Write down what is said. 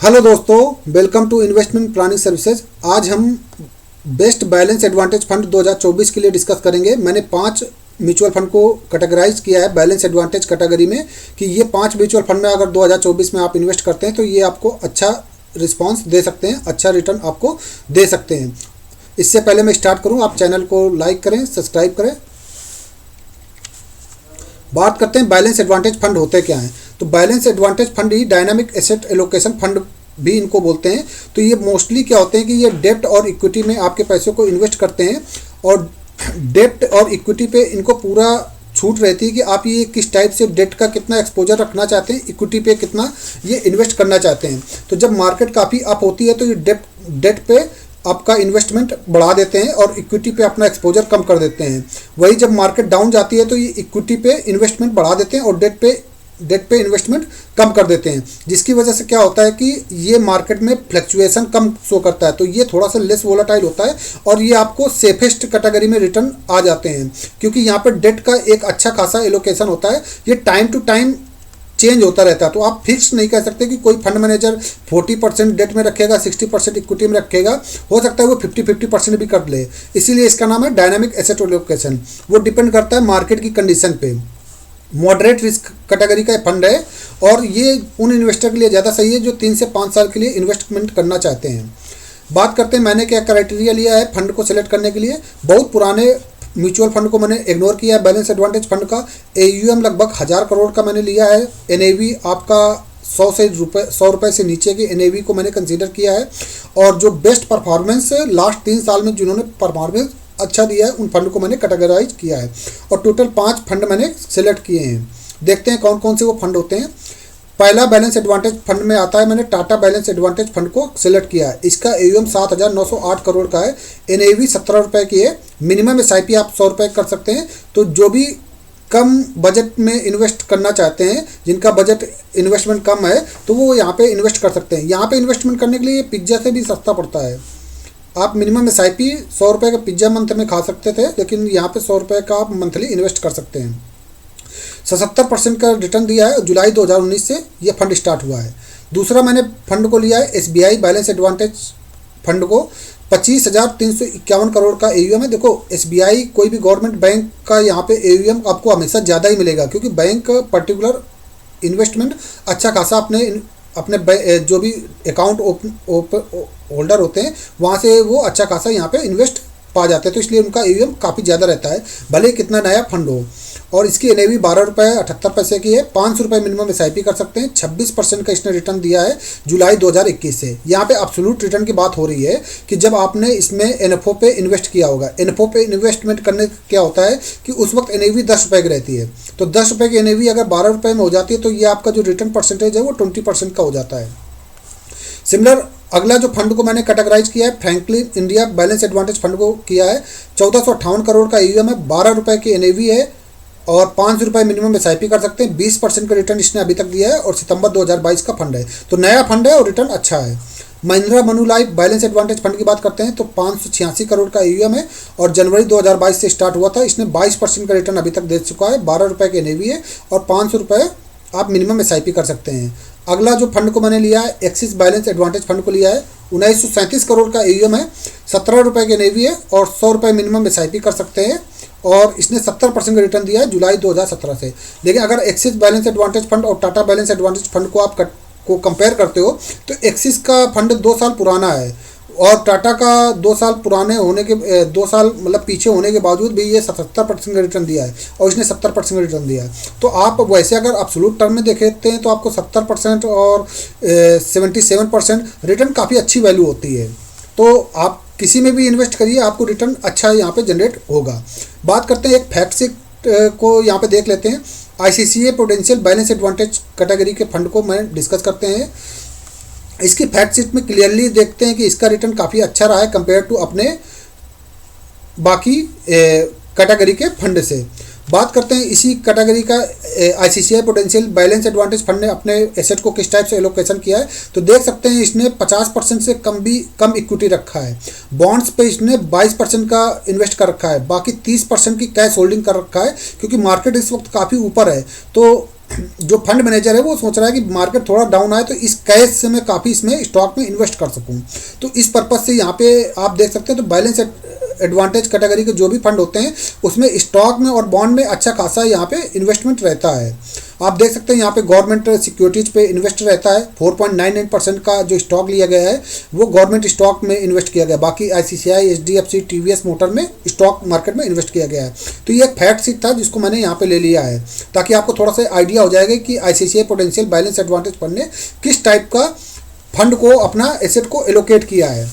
Hello दोस्तों, welcome to investment planning services. आज हम बेस्ट बैलेंस एडवांटेज फंड 2024 के लिए डिस्कस करेंगे। मैंने 5 म्यूचुअल फंड को कैटेगराइज किया है बैलेंस एडवांटेज कैटेगरी में कि ये 5 म्यूचुअल फंड में अगर 2024 में आप इन्वेस्ट करते हैं तो ये आपको अच्छा रिस्पांस दे सकते हैं, अच्छा रिटर्न आपको दे सकते हैं। इससे पहले मैं स्टार्ट करूँ, आप चैनल को लाइक करें, सब्सक्राइब करें। बात करते हैं बैलेंस एडवांटेज फंड होते क्या हैं। तो बैलेंस एडवांटेज फंड ही डायनामिक एसेट एलोकेशन फंड भी इनको बोलते हैं। तो ये मोस्टली क्या होते हैं कि ये डेब्ट और इक्विटी में आपके पैसों को इन्वेस्ट करते हैं और डेब्ट और इक्विटी पे इनको पूरा छूट रहती है कि आप ये किस टाइप से डेट का कितना एक्सपोजर रखना चाहते हैं, इक्विटी पे कितना ये इन्वेस्ट करना चाहते हैं। तो जब मार्केट काफ़ी अप होती है तो ये डेट पे आपका इन्वेस्टमेंट बढ़ा देते हैं और इक्विटी पे अपना एक्सपोजर कम कर देते हैं। वही जब मार्केट डाउन जाती है तो ये इक्विटी पे इन्वेस्टमेंट बढ़ा देते हैं और डेट पे इन्वेस्टमेंट कम कर देते हैं, जिसकी वजह से क्या होता है कि ये मार्केट में फ्लक्चुएशन कम शो करता है। तो ये थोड़ा सा लेस वोलाटाइल होता है और ये आपको सेफेस्ट कैटेगरी में रिटर्न आ जाते हैं, क्योंकि यहाँ पर डेट का एक अच्छा खासा एलोकेशन होता है। ये टाइम टू टाइम चेंज होता रहता है। तो आप फिक्स नहीं कह सकते कि कोई फंड मैनेजर 40% डेट में रखेगा, 60% इक्विटी में रखेगा। हो सकता है वो 50% भी कर ले। इसीलिए इसका नाम है डायनामिक एसेट एलोकेशन। वो डिपेंड करता है मार्केट की कंडीशन पे। मॉडरेट रिस्क कैटेगरी का फंड है और ये उन इन्वेस्टर के लिए ज़्यादा सही है जो 3 से 5 साल के लिए इन्वेस्टमेंट करना चाहते हैं। बात करते हैं मैंने क्या क्राइटेरिया लिया है फंड को सिलेक्ट करने के लिए। बहुत पुराने म्यूचुअल फंड को मैंने इग्नोर किया है। बैलेंस एडवांटेज फंड का AUM लगभग 1000 करोड़ का मैंने लिया है। NAV आपका 100 रुपये से नीचे की NAV को मैंने कंसीडर किया है। और जो बेस्ट परफॉर्मेंस लास्ट 3 साल में जिन्होंने परफॉर्मेंस अच्छा दिया है उन फंड को मैंने कैटेगराइज किया है और टोटल 5 फंड मैंने सिलेक्ट किए हैं। देखते हैं कौन कौन से वो फंड होते हैं। पहला बैलेंस एडवांटेज फंड में आता है, मैंने टाटा बैलेंस एडवांटेज फंड को सिलेक्ट किया है। इसका AUM 7,908 करोड़ का है। NAV 17 रुपये की है। मिनिमम SIP आप 100 रुपये कर सकते हैं। तो जो भी कम बजट में इन्वेस्ट करना चाहते हैं, जिनका बजट इन्वेस्टमेंट कम है, तो वो यहाँ पे इन्वेस्ट कर सकते हैं। यहाँ पे इन्वेस्टमेंट करने के लिए पिज्ज़ा से भी सस्ता पड़ता है। आप मिनिमम SIP 100 रुपये का पिज्ज़ा मंथ में खा सकते थे, लेकिन यहाँ पे 100 रुपये का आप मंथली इन्वेस्ट कर सकते हैं। 77% का रिटर्न दिया है। जुलाई 2019 से ये फंड स्टार्ट हुआ है। दूसरा मैंने फंड को लिया है SBI बैलेंस एडवांटेज फंड को। 25,351 करोड़ का AUM है। देखो SBI कोई भी गवर्नमेंट बैंक का यहाँ पे AUM आपको हमेशा ज़्यादा ही मिलेगा, क्योंकि बैंक पर्टिकुलर इन्वेस्टमेंट अच्छा खासा अपने जो भी अकाउंट होल्डर होते हैं वहाँ से वो अच्छा खासा यहाँ पे इन्वेस्ट पा जाते हैं। तो इसलिए उनका AUM काफ़ी ज़्यादा रहता है, भले कितना नया फंड हो। और इसकी NAV 12 रुपये 78 पैसे की है। 500 रुपये मिनिमम SIP कर सकते हैं। 26% का इसने रिटर्न दिया है जुलाई 2021 से। यहाँ पे एब्सोल्यूट रिटर्न की बात हो रही है कि जब आपने इसमें NFO पे इन्वेस्ट किया होगा। NFO पे इन्वेस्टमेंट करने क्या होता है कि उस वक्त NAV 10 रुपये की रहती है। तो 10 रुपये की NAV अगर 12 रुपये में हो जाती है तो ये आपका जो रिटर्न परसेंटेज है वो 20% का हो जाता है। सिमिलर अगला जो फंड को मैंने कैटेगराइज किया है Franklin India balance advantage fund को किया है। 1458 करोड़ का AUM है। 12 रुपये की NAV है और 500 रुपये मिनिमम SIP कर सकते हैं। 20% का रिटर्न इसने अभी तक दिया है और सितंबर 2022 का फंड है। तो नया फंड है और रिटर्न अच्छा है। Mahindra Manulife balance advantage fund की बात करते हैं तो 586 करोड़ का AUM है और जनवरी 2022 से स्टार्ट हुआ था। इसने 22% का रिटर्न अभी तक दे चुका है। 12 रुपये की NAV है और 500 रुपये आप मिनिमम SIP कर सकते हैं। अगला जो फंड को मैंने लिया है एक्सिस बैलेंस एडवांटेज फंड को लिया है। 1937 करोड़ का AUM है। 17 रुपये की NAV है और 100 रुपये मिनिमम SIP कर सकते हैं और इसने 70% का रिटर्न दिया है जुलाई 2017 से। लेकिन अगर एक्सिस बैलेंस एडवांटेज फंड और टाटा बैलेंस एडवांटेज फंड को आप कंपेयर करते हो तो एक्सिस का फंड 2 साल पुराना है और टाटा का 2 साल पुराने होने के 2 साल मतलब पीछे होने के बावजूद भी ये 77% का रिटर्न दिया है और इसने 70% का रिटर्न दिया है। तो आप वैसे अगर एब्सोल्यूट टर्म में देखते हैं तो आपको 70% और 77% रिटर्न काफ़ी अच्छी वैल्यू होती है। तो आप किसी में भी इन्वेस्ट करिए, आपको रिटर्न अच्छा यहाँ पे जनरेट होगा। बात करते हैं एक फैक्ट शीट को यहाँ पे देख लेते हैं। ICICI prudential balance advantage category के फंड को मैं डिस्कस करते हैं। इसकी फैक्ट शीट में क्लियरली देखते हैं कि इसका रिटर्न काफ़ी अच्छा रहा है कंपेयर टू अपने बाकी कैटेगरी के फंड से। बात करते हैं इसी कैटेगरी का ICICI prudential balance advantage fund ने अपने एसेट को किस टाइप से एलोकेशन किया है। तो देख सकते हैं इसने 50% से कम इक्विटी रखा है। बॉन्ड्स पे इसने 22% का इन्वेस्ट कर रखा है। बाकी 30% की कैश होल्डिंग कर रखा है, क्योंकि मार्केट इस वक्त काफ़ी ऊपर है। तो जो फंड मैनेजर है वो सोच रहा है कि मार्केट थोड़ा डाउन आए तो इस कैश से मैं काफ़ी इसमें स्टॉक में इन्वेस्ट कर सकूं। तो इस पर्पज़ से यहाँ पे आप देख सकते हैं, तो बैलेंस एडवांटेज कैटेगरी के जो भी फंड होते हैं उसमें स्टॉक में और बॉन्ड में अच्छा खासा यहाँ पे इन्वेस्टमेंट रहता है। आप देख सकते हैं यहाँ पे गवर्नमेंट सिक्योरिटीज़ पे इन्वेस्ट रहता है। 4.99% का जो स्टॉक लिया गया है वो गवर्नमेंट स्टॉक में इन्वेस्ट किया गया। बाकी ICICI, HDFC, TVS मोटर में स्टॉक मार्केट में इन्वेस्ट किया गया है। तो ये एक फैक्ट शीट था जिसको मैंने यहाँ पे ले लिया है, ताकि आपको थोड़ा सा आइडिया हो जाएगा कि ICICI prudential balance advantage fund ने किस टाइप का फंड को, अपना एसेट को एलोकेट किया है।